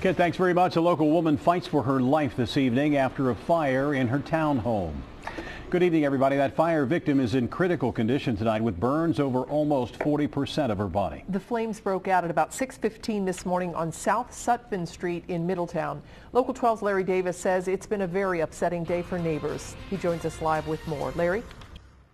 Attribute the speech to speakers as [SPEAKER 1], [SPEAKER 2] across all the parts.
[SPEAKER 1] Kit, thanks very much. A local woman fights for her life this evening after a fire in her townhome. Good evening, everybody. That fire victim is in critical condition tonight with burns over almost 40% of her body.
[SPEAKER 2] The flames broke out at about 6:15 this morning on South Sutphin Street in Middletown. Local 12's Larry Davis says it's been a very upsetting day for neighbors. He joins us live with more. Larry?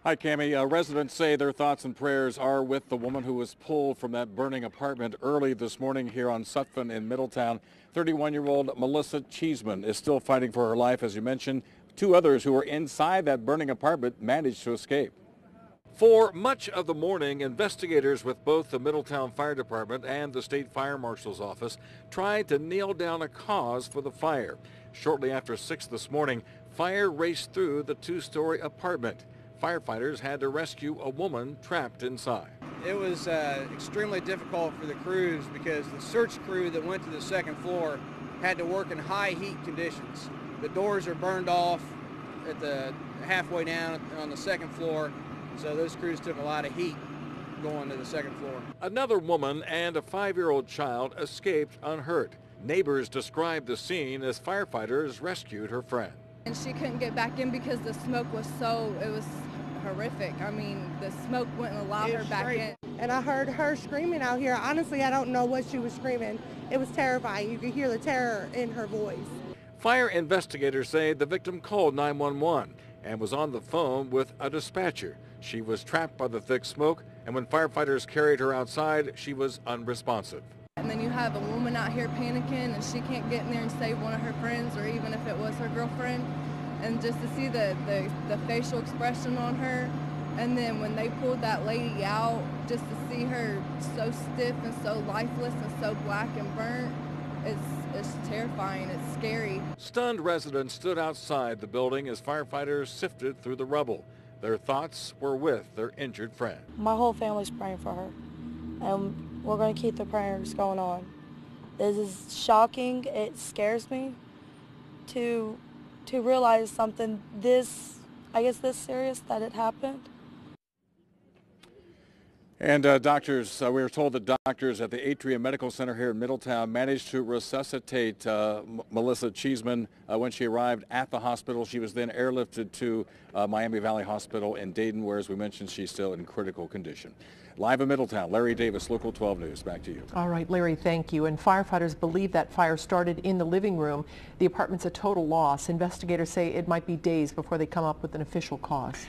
[SPEAKER 3] Hi, Cammie. Residents say their thoughts and prayers are with the woman who was pulled from that burning apartment early this morning here on Sutphin in Middletown. 31-year-old Melissa Cheeseman is still fighting for her life. As you mentioned, two others who were inside that burning apartment managed to escape. For much of the morning, investigators with both the Middletown Fire Department and the State Fire Marshal's office tried to nail down a cause for the fire. Shortly after 6 this morning, fire raced through the two-story apartment. Firefighters had to rescue a woman trapped inside.
[SPEAKER 4] It was extremely difficult for the crews because the search crew that went to the second floor had to work in high heat conditions. The doors are burned off at the halfway down on the second floor, so those crews took a lot of heat going to the second floor.
[SPEAKER 3] Another woman and a 5-year-old child escaped unhurt. Neighbors described the scene as firefighters rescued her friend.
[SPEAKER 5] And she couldn't get back in because the smoke was it was horrific. I mean, the smoke wouldn't allow her back in.
[SPEAKER 6] And I heard her screaming out here. Honestly, I don't know what she was screaming. It was terrifying. You could hear the terror in her voice.
[SPEAKER 3] Fire investigators say the victim called 911 and was on the phone with a dispatcher. She was trapped by the thick smoke, and when firefighters carried her outside, she was unresponsive.
[SPEAKER 5] And then you have a woman out here panicking, and she can't get in there and save one of her friends, or even if it was her girlfriend. And just to see the facial expression on her, and then when they pulled that lady out, just to see her so stiff and so lifeless and so black and burnt, it's terrifying. It's scary.
[SPEAKER 3] Stunned residents stood outside the building as firefighters sifted through the rubble. Their thoughts were with their injured friend.
[SPEAKER 7] My whole family's praying for her, and we're going to keep the prayers going on. This is shocking. It scares me to realize something this serious, that it happened.
[SPEAKER 3] And doctors, we were told that doctors at the Atrium Medical Center here in Middletown managed to resuscitate Melissa Cheeseman when she arrived at the hospital. She was then airlifted to Miami Valley Hospital in Dayton, where, as we mentioned, she's still in critical condition. Live in Middletown, Larry Davis, Local 12 News. Back to you.
[SPEAKER 2] All right, Larry, thank you. And firefighters believe that fire started in the living room. The apartment's a total loss. Investigators say it might be days before they come up with an official cause.